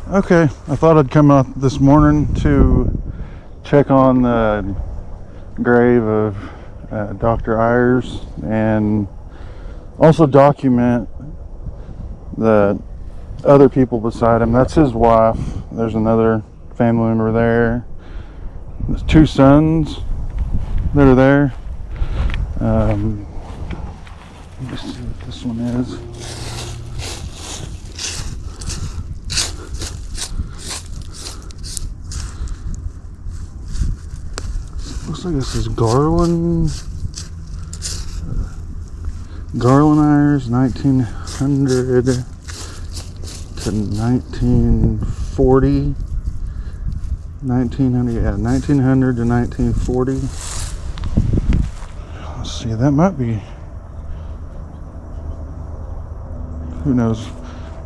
Okay, I thought I'd come out this morning to check on the grave of Dr. Ayers and also document the other people beside him. That's his wife. There's another family member there. There's two sons that are there. Let me see what this one is. Looks like this is Garland Ayers, 1900 to 1940. 1900 to 1940. Let's see, that might be, who knows.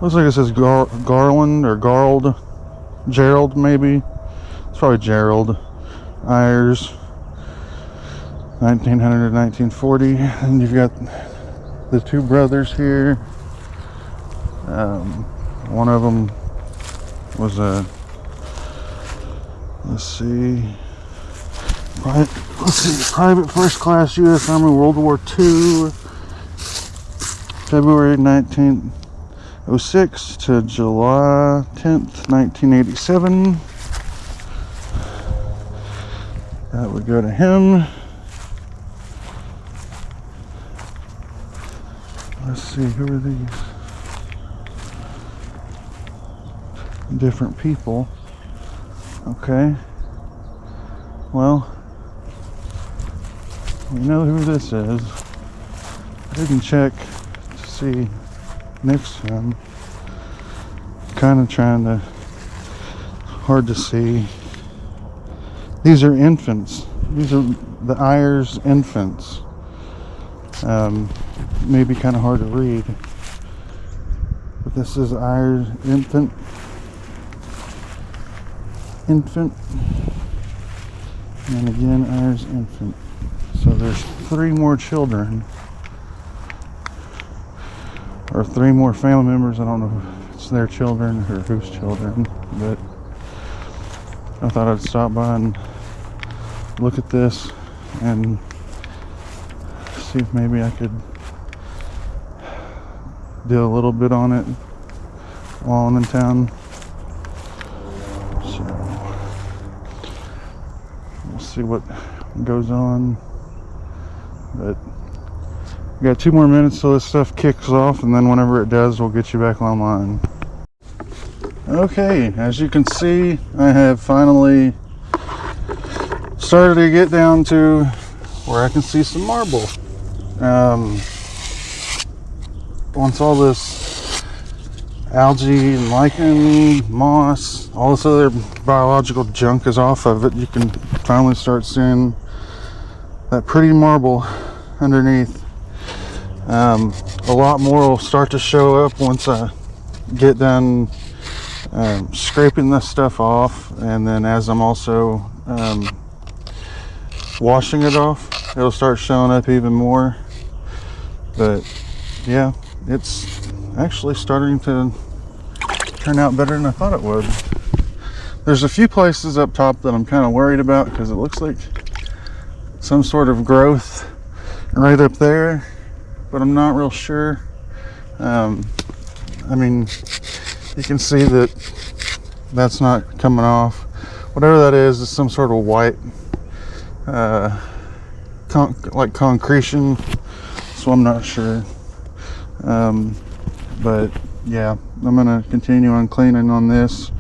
Looks like it says Garland or Gerald maybe. It's probably Gerald Ayers, 1900 to 1940. And you've got the two brothers here. One of them was a, private first class U.S. Army World War II, February 1906 to July 10th, 1987. That would go to him. Let's see, who are these? Different people. Okay. Well, we know who this is. I didn't check to see next to him. Kind of trying to, hard to see. These are infants. These are the Ayers infants. Maybe kind of hard to read. But this is Ayers infant. And again, Ayers infant. So there's three more children. Or three more family members. I don't know if it's their children or whose children. But I thought I'd stop by and look at this and see if maybe I could do a little bit on it while I'm in town. So we'll see what goes on. But we got 2 more minutes till this stuff kicks off, and then whenever it does, we'll get you back online. Okay, as you can see, I have finally started to get down to where I can see some marble. Once all this algae and lichen, moss, all this other biological junk is off of it, you can finally start seeing that pretty marble underneath. A lot more will start to show up once I get done scraping this stuff off, and then as I'm also washing it off, it'll start showing up even more. But yeah, it's actually starting to turn out better than I thought it would. There's a few places up top that I'm kind of worried about because it looks like some sort of growth right up there, but I'm not real sure. I mean, you can see that that's not coming off. Whatever that is some sort of white like concretion, so I'm not sure. But yeah, I'm gonna continue on cleaning on this,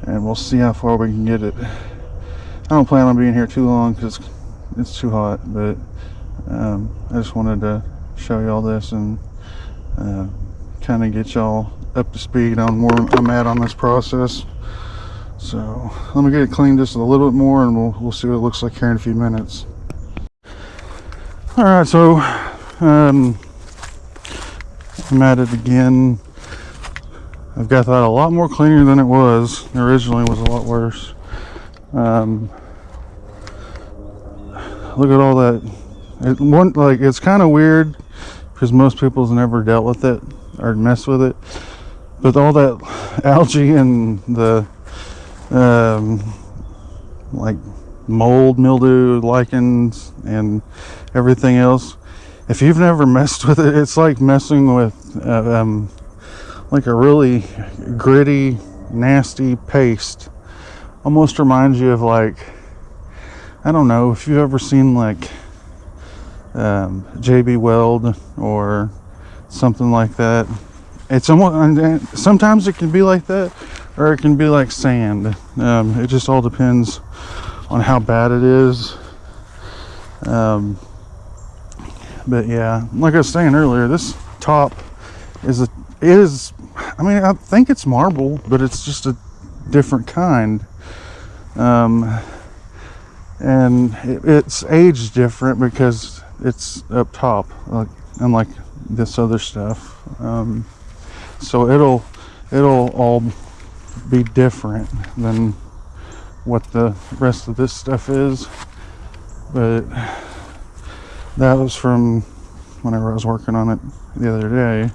and we'll see how far we can get it. I don't plan on being here too long because it's too hot, but I just wanted to show you all this and kind of get y'all up to speed on where I'm at on this process. So let me get it cleaned just a little bit more, and we'll see what it looks like here in a few minutes. All right, so I'm at it again. I've got that a lot more cleaner than it was. Originally it was a lot worse. Look at all that. It's kind of weird because most people's never dealt with it or messed with it. But all that algae and the like mold, mildew, lichens, and everything else, if you've never messed with it, it's like messing with like a really gritty, nasty paste. Almost reminds you of, like, I don't know if you've ever seen like JB Weld or something like that. It's almost, sometimes it can be like that, or it can be like sand. It just all depends on how bad it is. But yeah, like I was saying earlier, this top is I mean, I think it's marble, but it's just a different kind. And it's aged different because it's up top, unlike this other stuff. So it'll all be different than what the rest of this stuff is. But that was from whenever I was working on it the other day,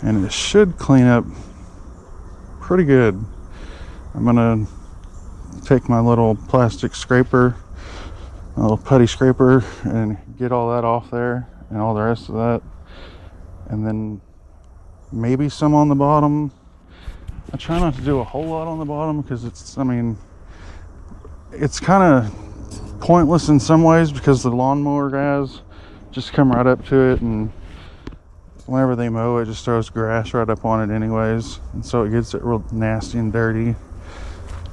and it should clean up pretty good. I'm gonna take my little plastic scraper, a little putty scraper, and get all that off there and all the rest of that, and then maybe some on the bottom. I try not to do a whole lot on the bottom because it's kind of pointless in some ways, because the lawnmower guys just come right up to it, and whenever they mow, it just throws grass right up on it anyways, and so it gets it real nasty and dirty.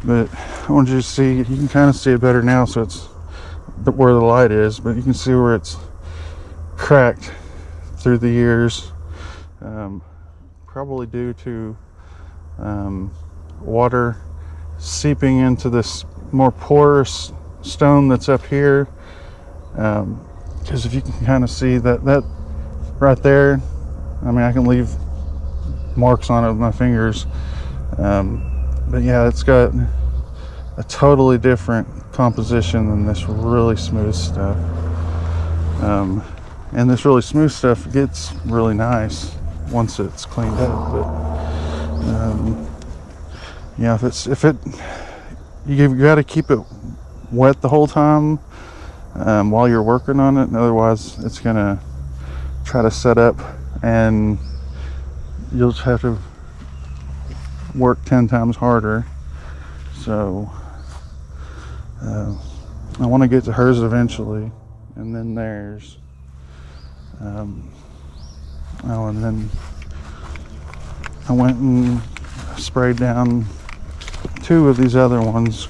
But I want you to see, you can kind of see it better now, so it's where the light is, but you can see where it's cracked through the years, probably due to water seeping into this more porous stone that's up here. Because if you can kind of see that right there, I mean, I can leave marks on it with my fingers. But yeah, it's got a totally different composition than this really smooth stuff. And this really smooth stuff gets really nice once it's cleaned up. But yeah, you got to keep it wet the whole time while you're working on it, and otherwise it's gonna try to set up, and you'll just have to work 10 times harder. So I want to get to hers eventually, and then theirs. And then I went and sprayed down 2 of these other ones.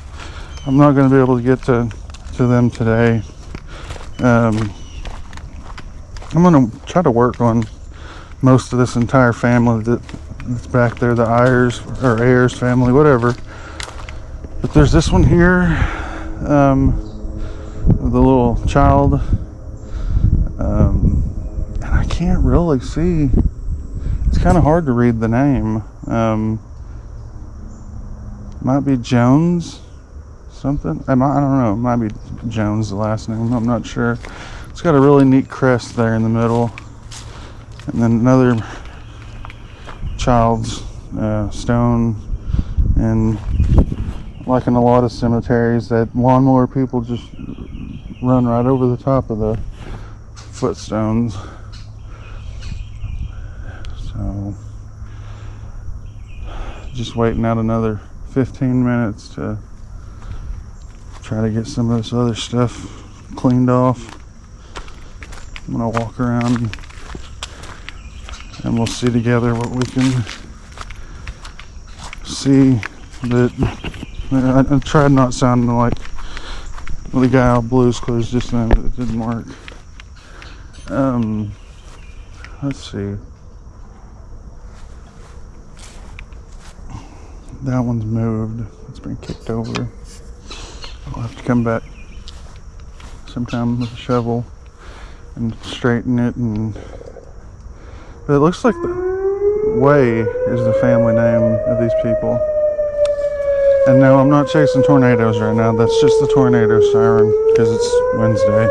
I'm not going to be able to get to them today. I'm going to try to work on most of this entire family that's back there, the Ayers or Ayers family, whatever. But there's this one here, the little child, and I can't really see. It's kind of hard to read the name. Might be Jones something. I don't know. It might be Jones, the last name. I'm not sure. It's got a really neat crest there in the middle, and then another child's stone. And like in a lot of cemeteries, that lawnmower people just run right over the top of the footstones. So just waiting out another 15 minutes to try to get some of this other stuff cleaned off. I'm gonna walk around and we'll see together what we can see. That I tried not sounding like the guy on Blue's Clues just then, but it didn't work. Let's see. That one's moved. It's been kicked over. I'll have to come back sometime with a shovel and straighten it. But it looks like the Way is the family name of these people. And no, I'm not chasing tornadoes right now. That's just the tornado siren because it's Wednesday.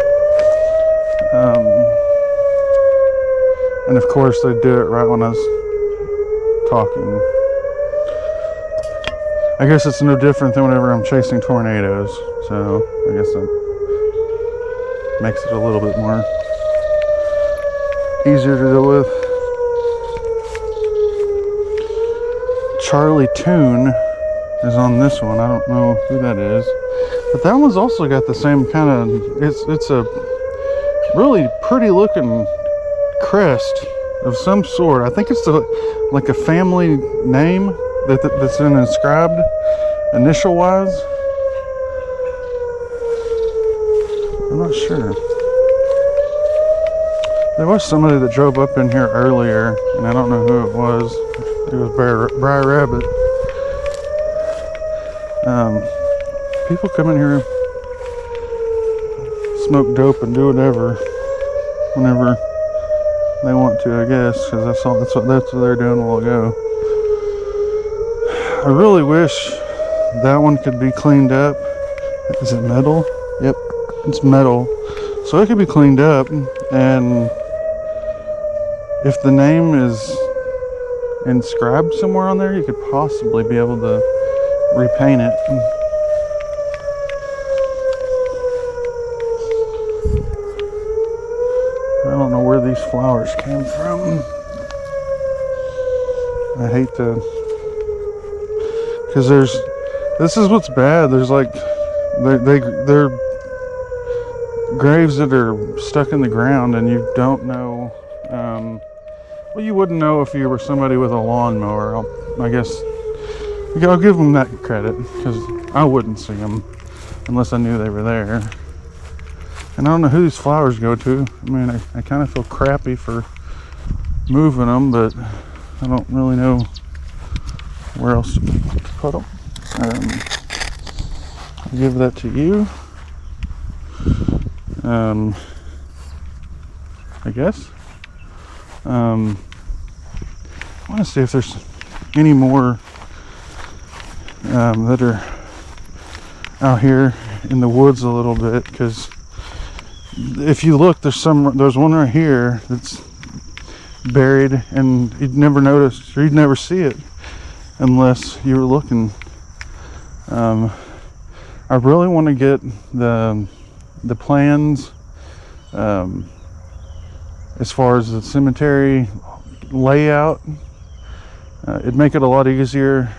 And of course they do it right when I was talking. I guess it's no different than whenever I'm chasing tornadoes, so I guess that makes it a little bit more easier to deal with. Charlie Toon is on this one. I don't know who that is, but that one's also got the same kind of, it's a really pretty looking crest of some sort. I think it's like a family name that's inscribed initial wise. I'm not sure. There was somebody that drove up in here earlier, and I don't know who it was. It was Briar Rabbit. People come in here, smoke dope and do whatever whenever they want to, I guess, because that's what they're doing a while ago. I really wish that one could be cleaned up. Is it metal? Yep, it's metal. So it could be cleaned up, and if the name is inscribed somewhere on there, you could possibly be able to repaint it. I don't know where these flowers came from. I hate to, because this is what's bad. There's like, they're graves that are stuck in the ground, and you don't know. Well, you wouldn't know if you were somebody with a lawnmower. I guess I'll give them that credit, because I wouldn't see them unless I knew they were there. And I don't know who these flowers go to. I mean, I kind of feel crappy for moving them, but I don't really know where else to put them. I'll give that to you. I guess. I want to see if there's any more that are out here in the woods a little bit, because if you look, there's one right here that's buried, and you'd never notice, or you'd never see it unless you were looking. I really want to get the plans as far as the cemetery layout. It'd make it a lot easier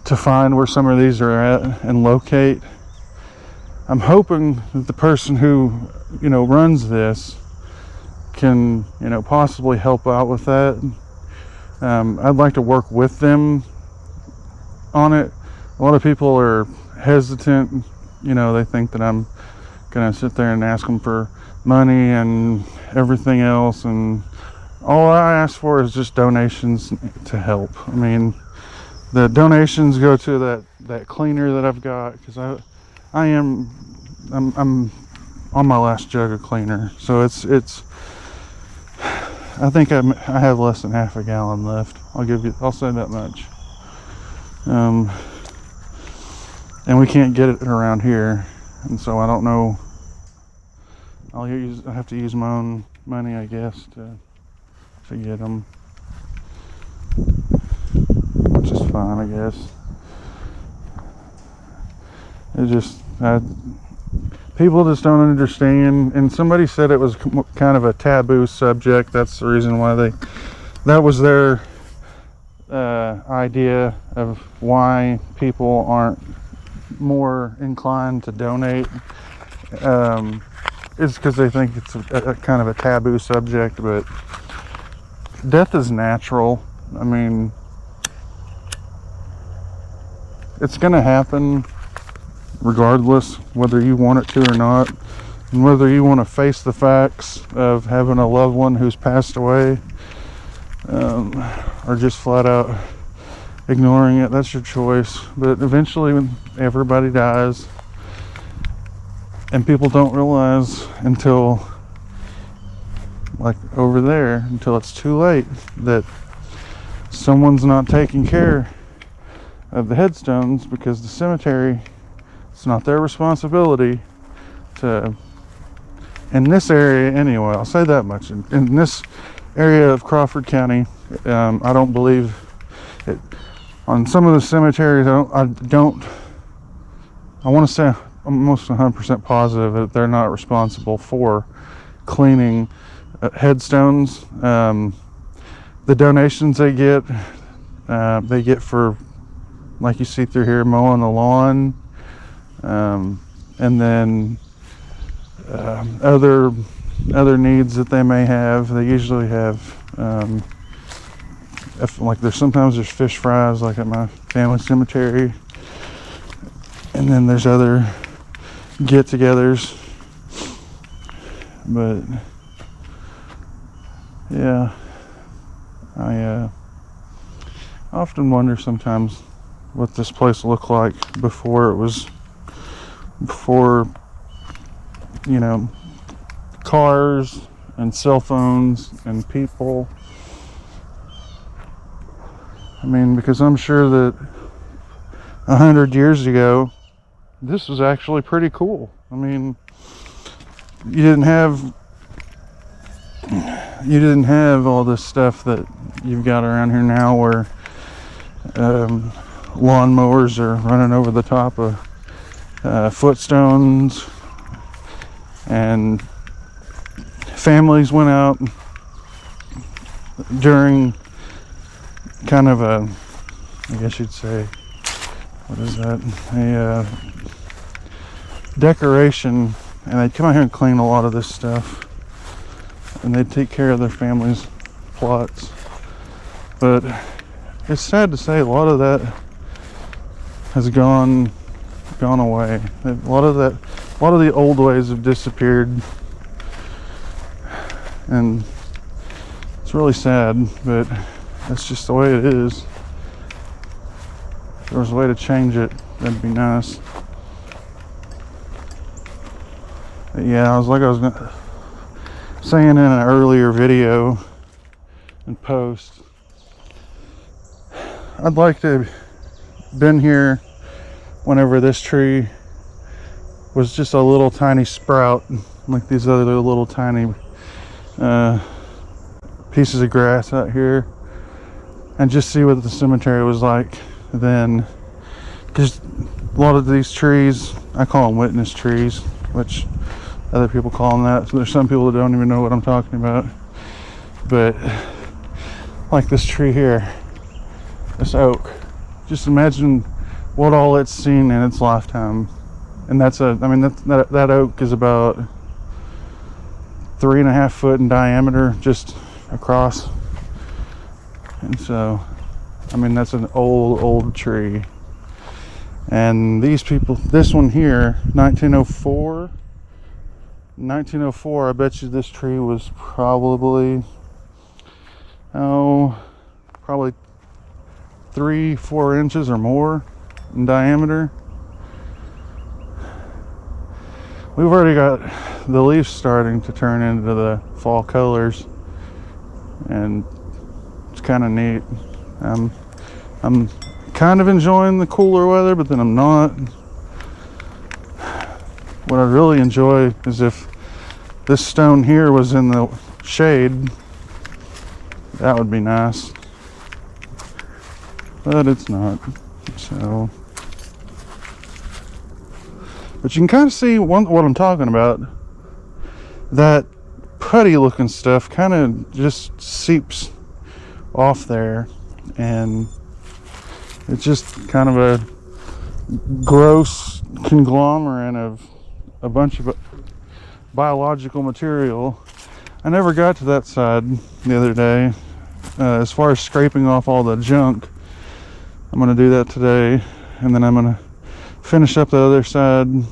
to find where some of these are at and locate. I'm hoping that the person who, runs this can, possibly help out with that. I'd like to work with them on it. A lot of people are hesitant. They think that I'm gonna sit there and ask them for money and everything else, and all I ask for is just donations to help. I mean, the donations go to that cleaner that I've got, because I'm on my last jug of cleaner, so it's I think I have less than half a gallon left. I'll say that much. And we can't get it around here, and so I don't know. I have to use my own money, I guess, to get them, which is fine, I guess. People just don't understand, and somebody said it was kind of a taboo subject. That's the reason why that was their idea of why people aren't more inclined to donate. It's because they think it's a kind of a taboo subject, but death is natural. I mean, it's going to happen regardless, whether you want it to or not, and whether you want to face the facts of having a loved one who's passed away, or just flat out ignoring it. That's your choice. But eventually, when everybody dies, and people don't realize until, like over there, until it's too late, that someone's not taking care of the headstones, because the cemetery, it's not their responsibility to, in this area anyway, I'll say that much, in this area of Crawford County, I don't believe it. On some of the cemeteries, I want to say I'm almost 100% positive that they're not responsible for cleaning headstones. The donations they get for, like you see through here, mowing the lawn, and then other needs that they may have. They usually have, like sometimes there's fish fries, like at my family cemetery, and then there's other get-togethers. But yeah, I often wonder sometimes what this place looked like before you know, cars and cell phones and people. I mean, because I'm sure that 100 years ago this was actually pretty cool. I mean, you didn't have all this stuff that you've got around here now, where lawnmowers are running over the top of footstones, and families went out during kind of a, I guess you'd say, what is that, a decoration, and they'd come out here and clean a lot of this stuff, and they'd take care of their families' plots. But it's sad to say a lot of that has gone away. A lot of the old ways have disappeared, and it's really sad, but that's just the way it is. If there was a way to change it, that'd be nice. But yeah, I was saying in an earlier video and post, I'd like to have been here whenever this tree was just a little tiny sprout, like these other little tiny pieces of grass out here, and just see what the cemetery was like then. Because a lot of these trees, I call them witness trees, which other people call them that. So there's some people that don't even know what I'm talking about. But like this tree here, this oak, just imagine what all it's seen in its lifetime. And that oak is about 3.5 foot in diameter, just across. And so, I mean, that's an old tree. And these people, this one here, 1904, I bet you this tree was probably 3-4 inches or more in diameter. We've already got the leaves starting to turn into the fall colors, and it's kind of neat. I'm kind of enjoying the cooler weather, but then I'm not. What I'd really enjoy is if this stone here was in the shade. That would be nice, but it's not. So, but you can kind of see what I'm talking about. That putty looking stuff kind of just seeps off there, and it's just kind of a gross conglomerate of a bunch of biological material. I never got to that side the other day. As far as scraping off all the junk, I'm going to do that today, and then I'm going to finish up the other side, and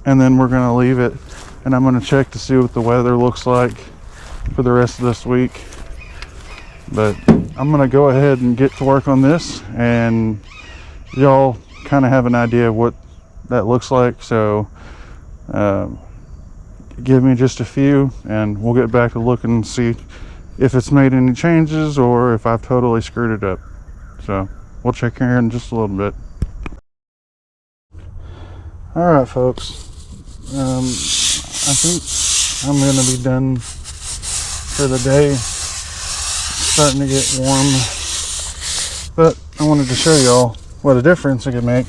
then we're going to leave it, and I'm going to check to see what the weather looks like for the rest of this week. But I'm going to go ahead and get to work on this, and y'all kind of have an idea of what that looks like. So give me just a few, and we'll get back to looking and see if it's made any changes or if I've totally screwed it up. So we'll check here in just a little bit. Alright folks, I think I'm going to be done for the day. starting to get warm. But I wanted to show y'all what a difference it could make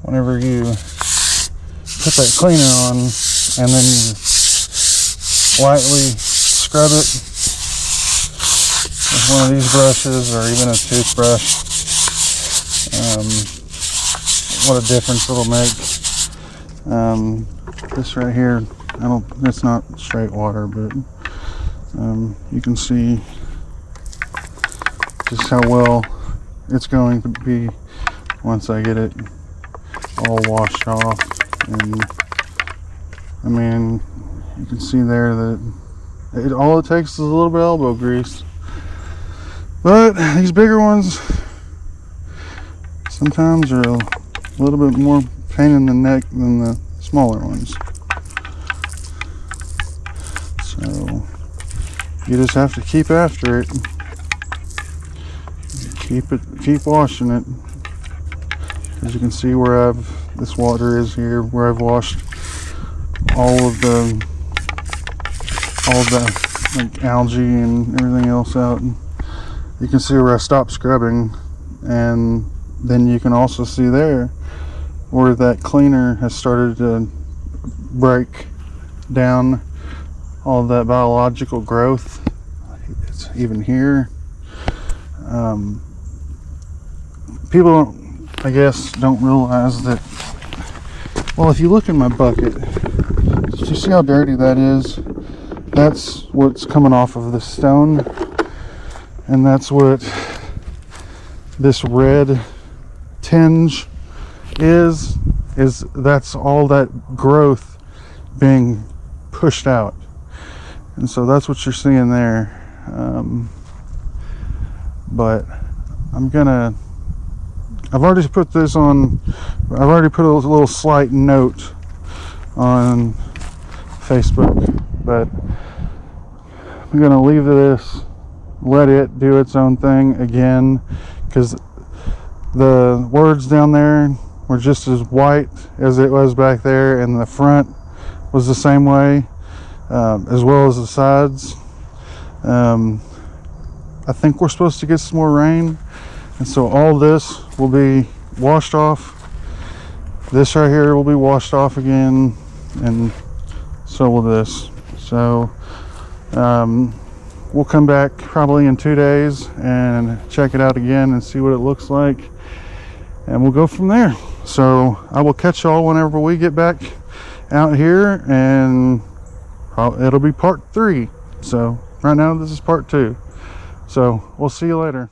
whenever you put that cleaner on and then you lightly scrub it with one of these brushes or even a toothbrush. What a difference it'll make. This right here, it's not straight water, but you can see just how well it's going to be once I get it all washed off. And I mean, you can see there that all it takes is a little bit of elbow grease. But these bigger ones sometimes are a little bit more pain in the neck than the smaller ones. So you just have to keep after it. Keep washing it. As you can see where this water is here, where I've washed all of the like algae and everything else out. You can see where I stopped scrubbing, and then you can also see there where that cleaner has started to break down all of that biological growth. It's even here. People, I guess, don't realize that. Well, if you look in my bucket, do you see how dirty that is? That's what's coming off of the stone, and that's what this red tinge is that's all that growth being pushed out. And so that's what you're seeing there. But I've already put this on, I've already put a little slight note on Facebook, but I'm gonna leave this, let it do its own thing again, because the words down there were just as white as it was back there, and the front was the same way, as well as the sides. I think we're supposed to get some more rain, and so all this will be washed off. This right here will be washed off again, and so will this. So we'll come back probably in 2 days and check it out again and see what it looks like, and we'll go from there. So I will catch y'all whenever we get back out here, and it'll be part 3. So right now this is part 2. So we'll see you later.